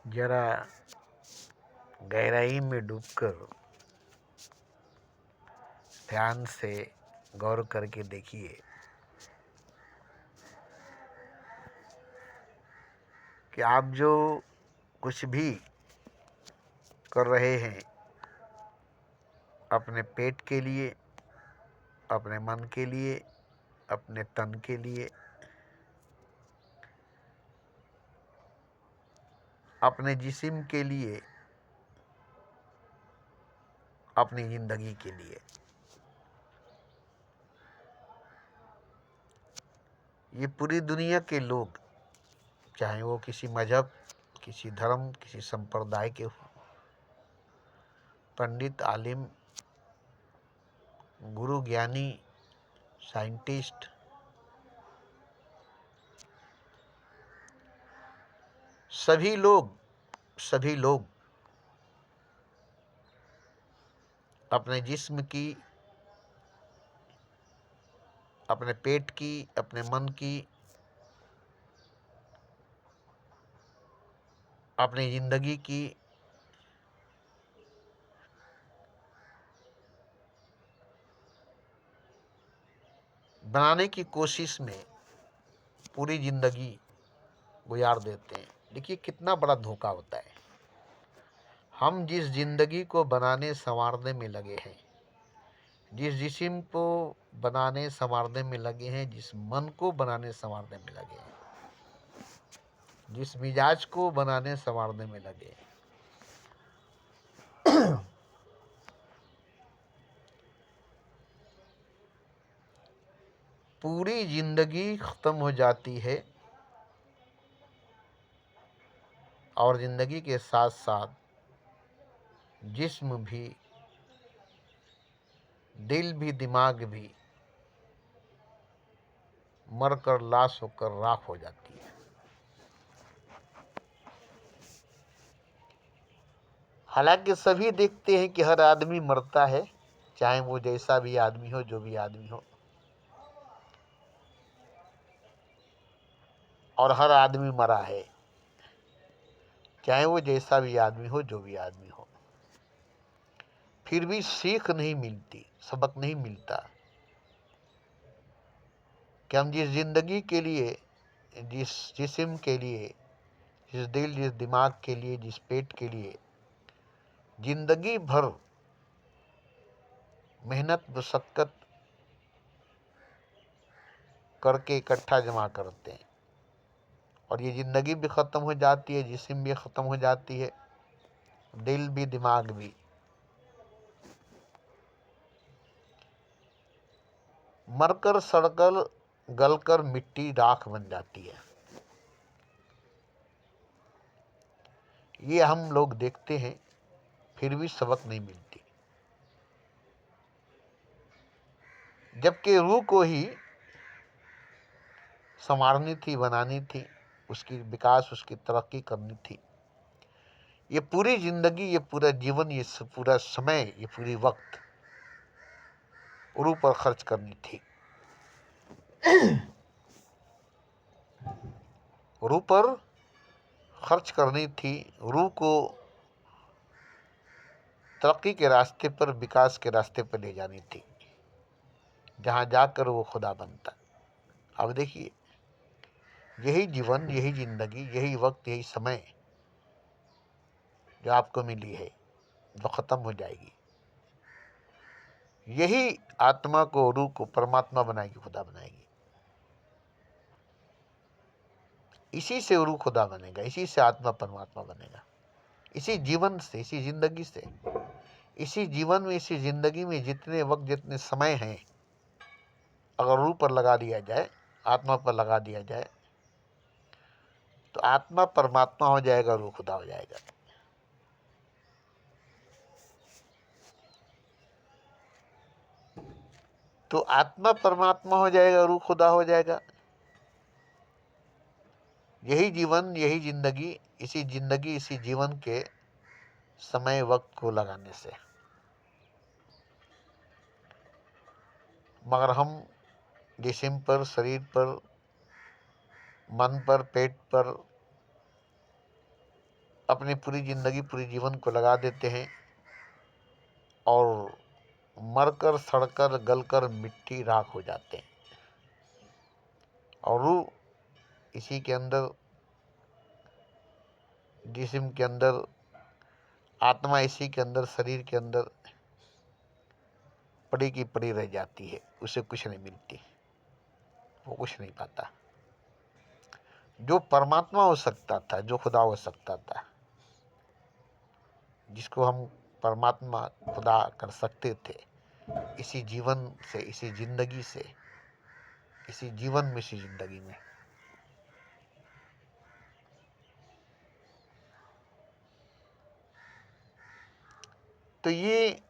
जरा गहराई में डूबकर ध्यान से गौर करके देखिए कि आप जो कुछ भी कर रहे हैं अपने पेट के लिए, अपने मन के लिए, अपने तन के लिए, अपने जिस्म के लिए, अपनी जिंदगी के लिए, ये पूरी दुनिया के लोग, चाहे वो किसी मजहब, किसी धर्म, किसी संप्रदाय के हों, पंडित, आलिम, गुरु, ज्ञानी, साइंटिस्ट, सभी लोग अपने जिस्म की, अपने पेट की, अपने मन की, अपनी जिंदगी की बनाने की कोशिश में पूरी जिंदगी गुजार देते हैं। देखिए कितना बड़ा धोखा होता है। हम जिस जिंदगी को बनाने संवारने में लगे हैं, जिस जिस्म को बनाने संवारने में लगे हैं, जिस मन को बनाने संवारने में लगे हैं, जिस मिजाज को बनाने संवारने में लगे हैं, पूरी जिंदगी खत्म हो जाती है और जिंदगी के साथ साथ जिस्म भी, दिल भी, दिमाग भी मरकर लाश होकर राख हो जाती है। हालांकि सभी देखते हैं कि हर आदमी मरता है, चाहे वो जैसा भी आदमी हो, जो भी आदमी हो, और हर आदमी मरा है, चाहे वो जैसा भी आदमी हो, जो भी आदमी हो। फिर भी सीख नहीं मिलती, सबक नहीं मिलता कि हम जिस जिंदगी के लिए, जिस जिस्म के लिए, जिस दिल, जिस दिमाग के लिए, जिस पेट के लिए जिंदगी भर मेहनत मशक्कत करके इकट्ठा जमा करते हैं, और ये जिंदगी भी ख़त्म हो जाती है, जिस्म भी ख़त्म हो जाती है, दिल भी, दिमाग भी, मरकर सड़कर गलकर मिट्टी राख बन जाती है। ये हम लोग देखते हैं, फिर भी सबक नहीं मिलती। जबकि रूह को ही संवारनी थी, बनानी थी, उसकी विकास, उसकी तरक्की करनी थी। ये पूरी जिंदगी, ये पूरा जीवन, ये पूरा समय, ये पूरी वक्त रूह पर खर्च करनी थी। रूह पर खर्च करनी थी, रूह को तरक्की के रास्ते पर, विकास के रास्ते पर ले जानी थी, जहाँ जाकर वो खुदा बनता। अब देखिए, यही जीवन, यही जिंदगी, यही वक्त, यही समय जो आपको मिली है, जो खत्म हो जाएगी, यही आत्मा को, रूह को परमात्मा बनाएगी, खुदा बनाएगी। इसी से रूह खुदा बनेगा, इसी से आत्मा परमात्मा बनेगा, इसी जीवन से, इसी जिंदगी से। इसी जीवन में, इसी जिंदगी में जितने वक्त, जितने समय हैं, अगर रूह पर लगा दिया जाए, आत्मा पर लगा दिया जाए, तो आत्मा परमात्मा हो जाएगा, रूह खुदा हो जाएगा। तो आत्मा परमात्मा हो जाएगा, रूह खुदा हो जाएगा। यही जीवन, यही जिंदगी, इसी जीवन के समय वक्त को लगाने से। मगर हम जिस्म पर, शरीर पर, मन पर, पेट पर अपनी पूरी जिंदगी पूरी जीवन को लगा देते हैं और मरकर सड़कर गलकर मिट्टी राख हो जाते हैं। और रूह इसी के अंदर, जिस्म के अंदर, आत्मा इसी के अंदर, शरीर के अंदर पड़ी की पड़ी रह जाती है। उसे कुछ नहीं मिलती, वो कुछ नहीं पाता। जो परमात्मा हो सकता था, जो खुदा हो सकता था, जिसको हम परमात्मा खुदा कर सकते थे, इसी जीवन से, इसी जिंदगी से, इसी जीवन में, इसी जिंदगी में तो ये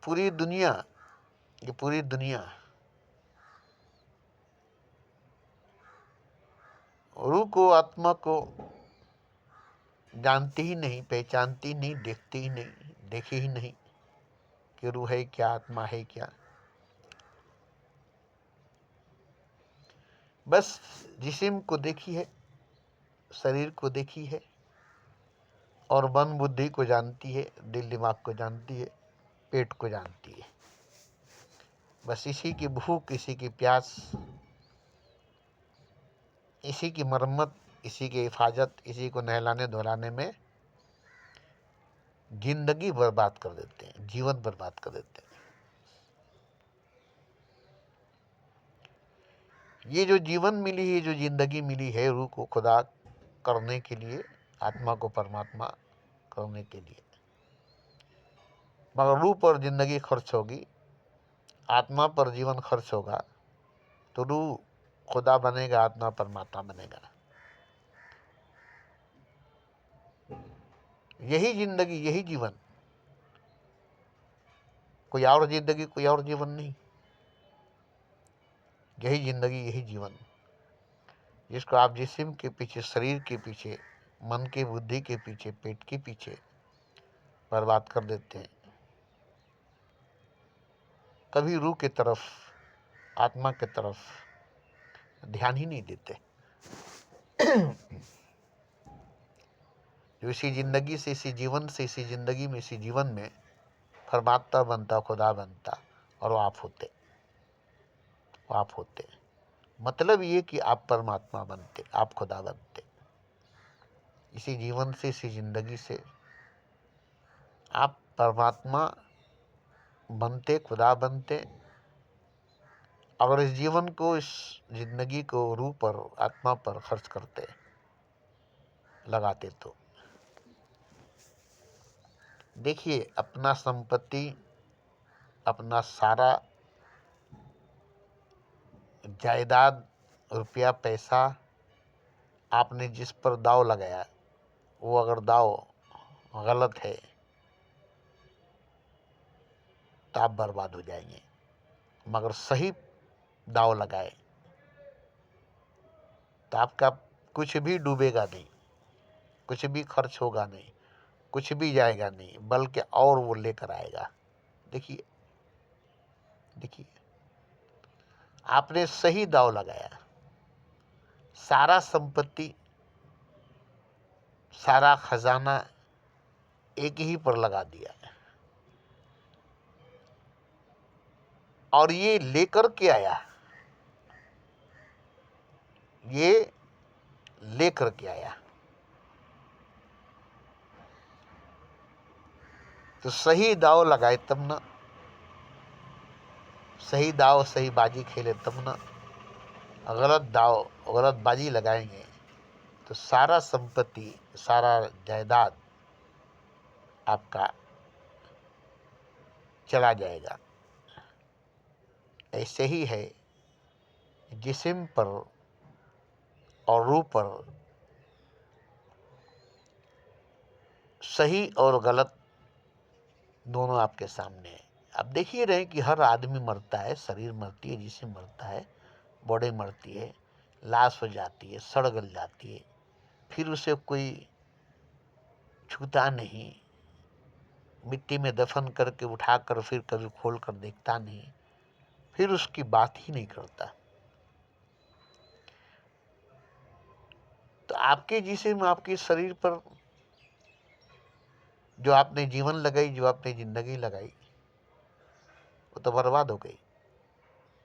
पूरी दुनिया, ये पूरी दुनिया रूह को, आत्मा को जानती ही नहीं, पहचानती नहीं, देखती ही नहीं, देखी ही नहीं कि रूह है क्या, आत्मा है क्या। बस जिस्म को देखी है, शरीर को देखी है और मन बुद्धि को जानती है, दिल दिमाग को जानती है, पेट को जानती है। बस इसी की भूख, इसी की प्यास, इसी की मरम्मत, इसी की हिफाजत, इसी को नहलाने धुलाने में जिंदगी बर्बाद कर देते हैं, जीवन बर्बाद कर देते हैं। ये जो जीवन मिली है, जो जिंदगी मिली है, रूह को खुदा करने के लिए, आत्मा को परमात्मा करने के लिए, मगर रूह पर जिंदगी खर्च होगी, आत्मा पर जीवन खर्च होगा तो रूह खुदा बनेगा, आत्मा परमात्मा बनेगा। यही जिंदगी, यही जीवन, कोई और जिंदगी, कोई और जीवन नहीं। यही जिंदगी, यही जीवन, जिसको आप जिस्म के पीछे, शरीर के पीछे, मन की बुद्धि के पीछे, पेट के पीछे बर्बाद कर देते हैं। कभी रूह की तरफ, आत्मा की तरफ ध्यान ही नहीं देते। जो इसी जिंदगी से, इसी जीवन से, इसी जिंदगी में, इसी जीवन में परमात्मा बनता, खुदा बनता और वो आप होते, वो आप होते। मतलब ये कि आप परमात्मा बनते, आप खुदा बनते। इसी जीवन से, इसी जिंदगी से आप परमात्मा बनते, खुदा बनते। अगर इस जीवन को, इस जिंदगी को रूह पर, आत्मा पर खर्च करते, लगाते तो देखिए, अपना संपत्ति, अपना सारा जायदाद, रुपया पैसा आपने जिस पर दाव लगाया, वो अगर दाव गलत है तो आप बर्बाद हो जाएंगे। मगर सही दाव लगाए तो आपका कुछ भी डूबेगा नहीं, कुछ भी खर्च होगा नहीं, कुछ भी जाएगा नहीं, बल्कि और वो लेकर आएगा। देखिए, देखिए, आपने सही दाव लगाया, सारा संपत्ति, सारा खजाना एक ही पर लगा दिया और ये लेकर के आया, ये लेकर के आया। तो सही दाव लगाए तब ना, सही दाव, सही बाजी खेले तब ना। गलत दाव, गलत बाजी लगाएंगे तो सारा संपत्ति, सारा जायदाद आपका चला जाएगा। ऐसे ही है, जिस्म पर और रूह पर सही और गलत दोनों आपके सामने है। आप देखिए रहे कि हर आदमी मरता है, शरीर मरती है, जिस्म मरता है, बॉडी मरती है, लाश हो जाती है, सड़ गल जाती है, फिर उसे कोई छूता नहीं, मिट्टी में दफन करके उठाकर फिर कभी खोल कर देखता नहीं, फिर उसकी बात ही नहीं करता। तो आपके जिस्म, आपके शरीर पर जो आपने जीवन लगाई, जो आपने जिंदगी लगाई, वो तो बर्बाद हो गई।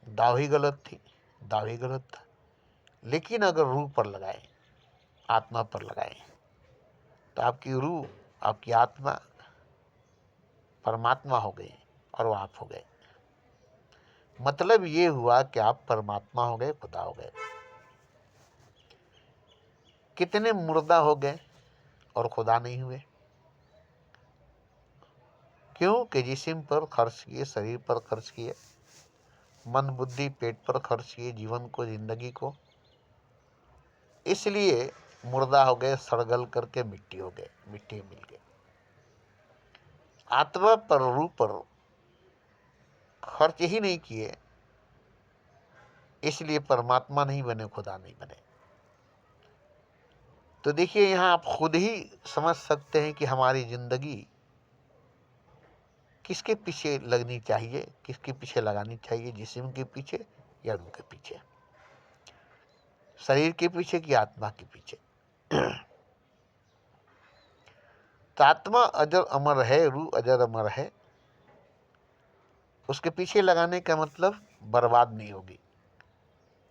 दाव ही गलत थी, दाव ही गलत था। लेकिन अगर रूह पर लगाए, आत्मा पर लगाए, तो आपकी रूह, आपकी आत्मा परमात्मा हो गई और वो आप हो गए। मतलब ये हुआ कि आप परमात्मा हो गए, खुदा हो गए। कितने मुर्दा हो गए और खुदा नहीं हुए? क्यों? कि जिस्म पर खर्च किए, शरीर पर खर्च किए, मन बुद्धि पेट पर खर्च किए, जीवन को, जिंदगी को। इसलिए मुर्दा हो गए, सड़गल करके मिट्टी हो गए, मिट्टी मिल गए। आत्मा पर, रूह पर खर्च ही नहीं किए, इसलिए परमात्मा नहीं बने, खुदा नहीं बने। तो देखिए, यहां आप खुद ही समझ सकते हैं कि हमारी जिंदगी किसके पीछे लगनी चाहिए, किसके पीछे लगानी चाहिए, जिस्म के पीछे या रूह के पीछे, शरीर के पीछे कि आत्मा के पीछे। तो आत्मा अजर अमर है, रूह अजर अमर है, उसके पीछे लगाने का मतलब बर्बाद नहीं होगी।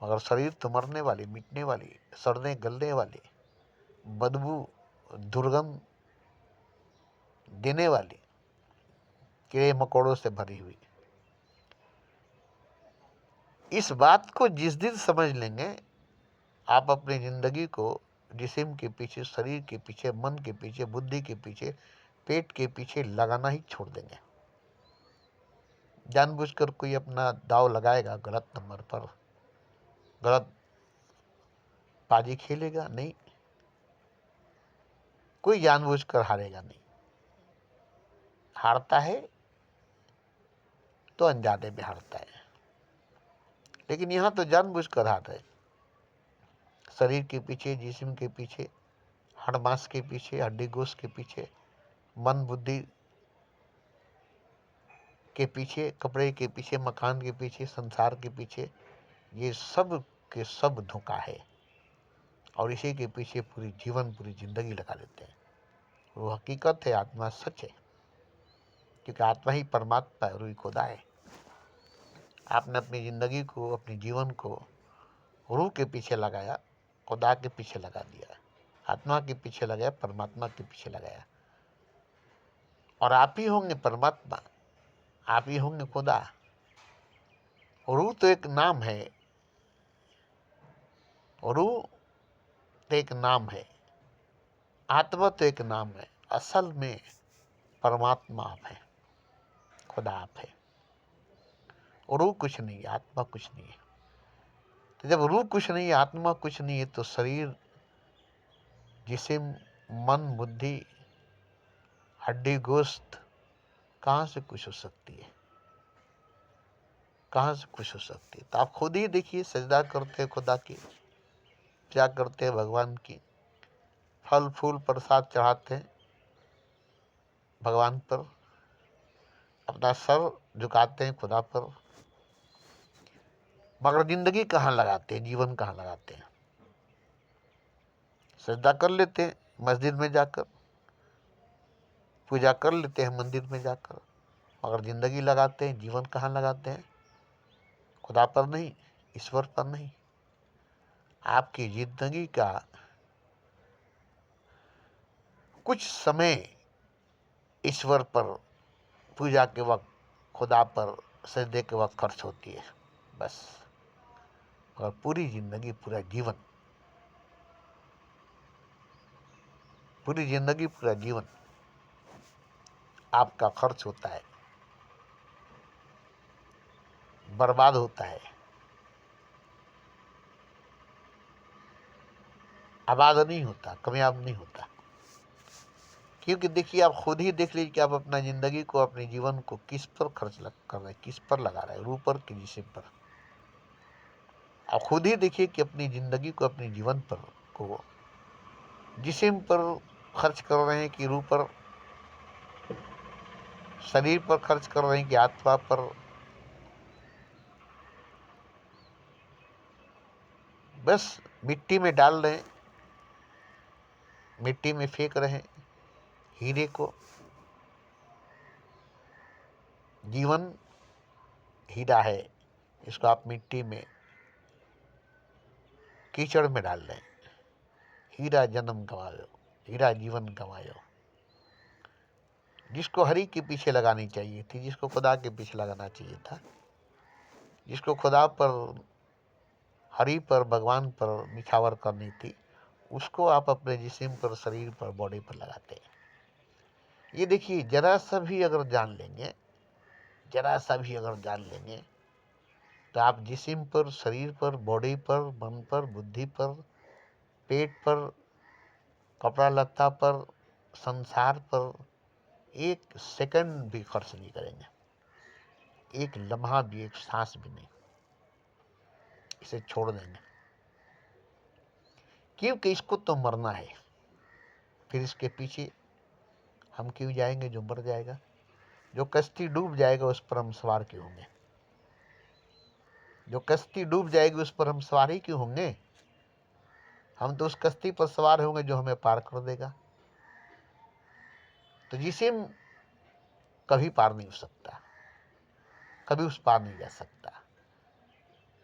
मगर शरीर तो मरने वाली, मिटने वाली, सड़ने गलने वाली, बदबू दुर्गंध देने वाली, कीड़े मकोड़ों से भरी हुई। इस बात को जिस दिन समझ लेंगे, आप अपनी जिंदगी को जिस्म के पीछे, शरीर के पीछे, मन के पीछे, बुद्धि के पीछे, पेट के पीछे लगाना ही छोड़ देंगे। जानबूझकर कोई अपना दाव लगाएगा गलत नंबर पर, गलत बाजी खेलेगा नहीं, कोई जानबूझकर हारेगा नहीं। हारता है तो अनजाने में हारता है, लेकिन यहां तो जानबूझकर हार रहे। शरीर के पीछे, जिस्म के पीछे, हड मांस के पीछे, हड्डी गोश्त के पीछे, मन बुद्धि के पीछे, कपड़े के पीछे, मकान के पीछे, संसार के पीछे, ये सब के सब धोखा है। और इसी के पीछे पूरी जीवन, पूरी जिंदगी लगा लेते हैं। वो हकीकत है, आत्मा सच है, क्योंकि आत्मा ही परमात्मा है, रूह खुदा है। आपने अपनी जिंदगी को, अपने जीवन को रूह के पीछे लगाया, खुदा के पीछे लगा दिया, आत्मा के पीछे लगाया, परमात्मा के पीछे लगाया। और आप ही होंगे परमात्मा, आप ही होंगे खुदा। रूह तो एक नाम है, रूह तो एक नाम है, आत्मा तो एक नाम है। असल में परमात्मा आप है, खुदा आप है। रूह कुछ नहीं है, आत्मा कुछ नहीं है। तो जब रूह कुछ नहीं है, आत्मा कुछ नहीं है, तो शरीर, जिस्म, मन बुद्धि, हड्डी गोश्त कहाँ से खुश हो सकती है? कहाँ से खुश हो सकती है? तो आप खुद ही देखिए, सजदा करते हैं खुदा की, क्या करते हैं भगवान की, फल फूल प्रसाद चढ़ाते हैं भगवान पर, अपना सर झुकाते हैं खुदा पर, मगर जिंदगी कहाँ लगाते हैं, जीवन कहाँ लगाते हैं? सजदा कर लेते हैं मस्जिद में जाकर, पूजा कर लेते हैं मंदिर में जाकर, मगर जिंदगी लगाते हैं, जीवन कहाँ लगाते हैं? खुदा पर नहीं, ईश्वर पर नहीं। आपकी जिंदगी का कुछ समय ईश्वर पर, पूजा के वक्त, खुदा पर, सजदे के वक्त खर्च होती है, बस। और पूरी जिंदगी, पूरा जीवन, पूरी जिंदगी, पूरा जीवन आपका खर्च होता है, बर्बाद होता है, आबाद नहीं होता, कामयाब नहीं होता। क्योंकि देखिए, आप खुद ही देख लीजिए कि आप अपना जिंदगी को, अपने जीवन को किस पर खर्च कर रहे हैं, किस पर लगा रहे हैं, रूह पर कि जिस्म पर? आप खुद ही देखिए कि अपनी जिंदगी को, अपने जीवन पर को जिस्म पर खर्च कर रहे हैं कि रूह पर, शरीर पर खर्च कर रहे हैं कि आत्मा पर? बस मिट्टी में डाल रहे हैं, मिट्टी में फेंक रहे हैं हीरे को, जीवन हीरा है, इसको आप मिट्टी में, कीचड़ में डाल दें। हीरा जन्म गंवायो, हीरा जीवन गंवायो। जिसको हरि के पीछे लगानी चाहिए थी, जिसको खुदा के पीछे लगाना चाहिए था, जिसको खुदा पर, हरि पर, भगवान पर निछावर करनी थी, उसको आप अपने जिस्म पर, शरीर पर, बॉडी पर लगाते हैं। ये देखिए, जरा सा भी अगर जान लेंगे, जरा सा भी अगर जान लेंगे, तो आप जिस्म पर, शरीर पर, बॉडी पर, मन पर, बुद्धि पर, पेट पर, कपड़ा लत्ता पर, संसार पर एक सेकंड भी खर्च नहीं करेंगे, एक लम्हा भी, एक सांस भी नहीं, इसे छोड़ देंगे। क्योंकि इसको तो मरना है, फिर इसके पीछे हम क्यों जाएंगे जो मर जाएगा? जो कश्ती डूब जाएगा उस पर हम सवार क्यों होंगे? जो कश्ती डूब जाएगी उस पर हम सवार ही क्यों होंगे? हम तो उस कश्ती पर सवार होंगे जो हमें पार कर देगा। तो जिस्म कभी पार नहीं हो सकता, कभी उस पार नहीं जा सकता।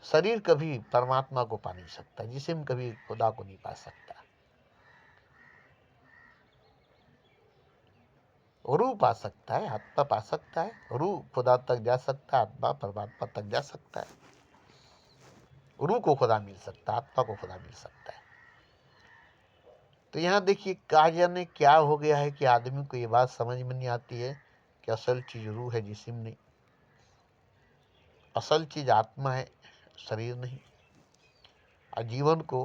शरीर कभी परमात्मा को पा नहीं सकता, जिस्म कभी खुदा को नहीं पा सकता। रूह पा सकता है, आत्मा पा सकता है। रूह खुदा तक जा सकता है, आत्मा परमात्मा तक जा सकता है। रूह को खुदा मिल सकता है, आत्मा को खुदा मिल सकता है। तो यहाँ देखिए, कहा जाने क्या हो गया है कि आदमी को ये बात समझ में नहीं आती है कि असल चीज रूह है, जिस्म नहीं। असल चीज आत्मा है, शरीर नहीं। और जीवन को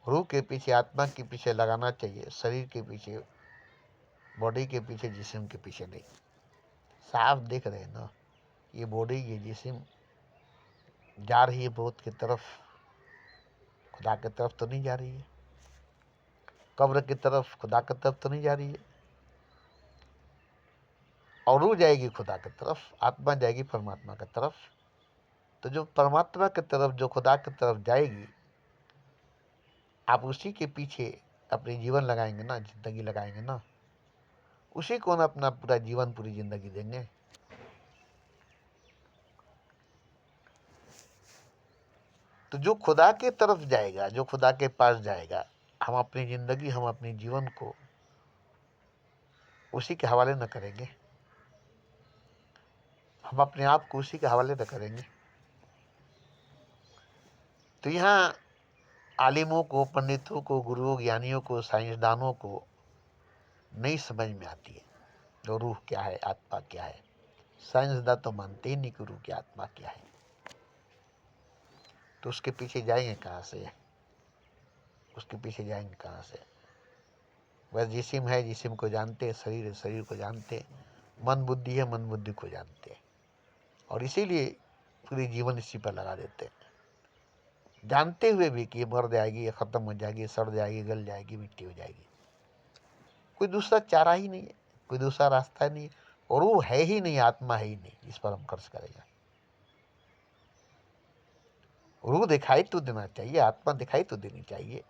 रूह के पीछे, आत्मा के पीछे लगाना चाहिए, शरीर के पीछे, बॉडी के पीछे, जिस्म के पीछे नहीं। साफ देख रहे हैं ना, ये बॉडी, ये जिस्म जा रही है मौत की तरफ, खुदा की तरफ तो नहीं जा रही है। कब्र की तरफ, खुदा की तरफ तो नहीं जा रही है। और रूह जाएगी खुदा की तरफ, आत्मा जाएगी परमात्मा की तरफ। तो जो परमात्मा की तरफ, जो खुदा की तरफ जाएगी, आप उसी के पीछे अपनी जीवन लगाएंगे ना, जिंदगी लगाएंगे ना, उसी को ना अपना पूरा जीवन, पूरी जिंदगी देंगे। तो जो खुदा के तरफ जाएगा, जो खुदा के पास जाएगा, हम अपनी जिंदगी, हम अपने जीवन को उसी के हवाले न करेंगे, हम अपने आप को उसी के हवाले न करेंगे। तो यहाँ आलिमों को, पंडितों को, गुरुओं, ज्ञानियों को, साइंसदानों को नहीं समझ में आती है जो रूह क्या है, आत्मा क्या है। साइंसदान तो मानते ही नहीं कि रूह की, आत्मा क्या है। तो उसके पीछे जाएंगे कहाँ से? उसके पीछे जाएंगे कहाँ से? बस जिस्म है, जिस्म को जानते हैं, शरीर है, शरीर को जानते हैं, मन बुद्धि है, मन बुद्धि को जानते हैं। और इसीलिए पूरी जीवन इसी पर लगा देते हैं, जानते हुए भी कि ये मर जाएगी, ये खत्म हो जाएगी, सड़ जाएगी, गल जाएगी, मिट्टी हो जाएगी। कोई दूसरा चारा ही नहीं है, कोई दूसरा रास्ता नहीं है। और वो है ही नहीं, आत्मा है ही नहीं जिस पर हम खर्च करेंगे। रूह दिखाई तो देना चाहिए, आत्मा दिखाई तो देनी चाहिए,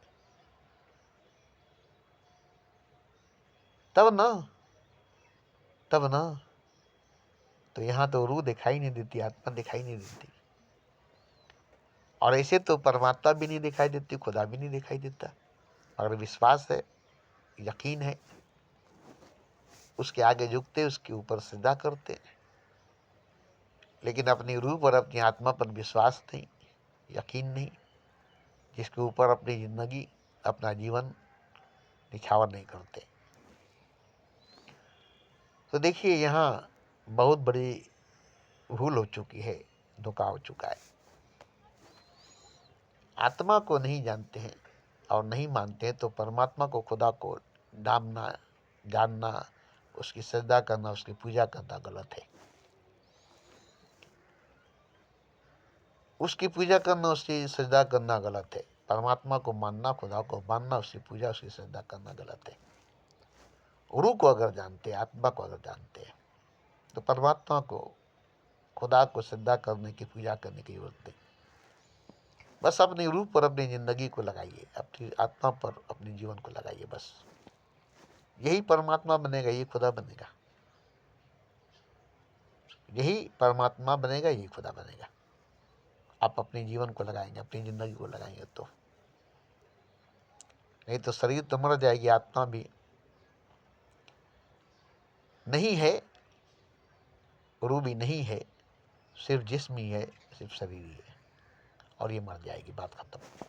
तब ना, तब ना। तो यहाँ तो रूह दिखाई नहीं देती, आत्मा दिखाई नहीं देती। और ऐसे तो परमात्मा भी नहीं दिखाई देती, खुदा भी नहीं दिखाई देता। अगर विश्वास है, यकीन है, उसके आगे झुकते, उसके ऊपर सिजदा करते। लेकिन अपनी रूह पर, अपनी आत्मा पर विश्वास नहीं, यकीन नहीं, जिसके ऊपर अपनी जिंदगी, अपना जीवन निछावर नहीं करते। तो देखिए, यहाँ बहुत बड़ी भूल हो चुकी है, धोखा हो चुका है। आत्मा को नहीं जानते हैं और नहीं मानते हैं, तो परमात्मा को, खुदा को नामना, जानना, उसकी सजदा करना, उसकी पूजा करना गलत है। उसकी पूजा करना, उसकी सजदा करना गलत है। परमात्मा को मानना, खुदा को मानना, उसकी पूजा, उसकी सजदा करना गलत है। रूह को अगर जानते हैं, आत्मा को अगर जानते हैं, तो परमात्मा को, खुदा को सजदा करने की, पूजा करने की जरूरत नहीं। बस अपनी रूह पर, अपनी जिंदगी को लगाइए, अपनी आत्मा पर, अपने जीवन को लगाइए। बस यही परमात्मा बनेगा, ये खुदा बनेगा। यही परमात्मा बनेगा, यही खुदा बनेगा। आप अपने जीवन को लगाएंगे, अपनी ज़िंदगी को लगाएंगे तो। नहीं तो शरीर तो मर जाएगी, आत्मा भी नहीं है, रूह भी नहीं है, सिर्फ जिस्म ही है, सिर्फ शरीर ही है, और ये मर जाएगी, बात खत्म।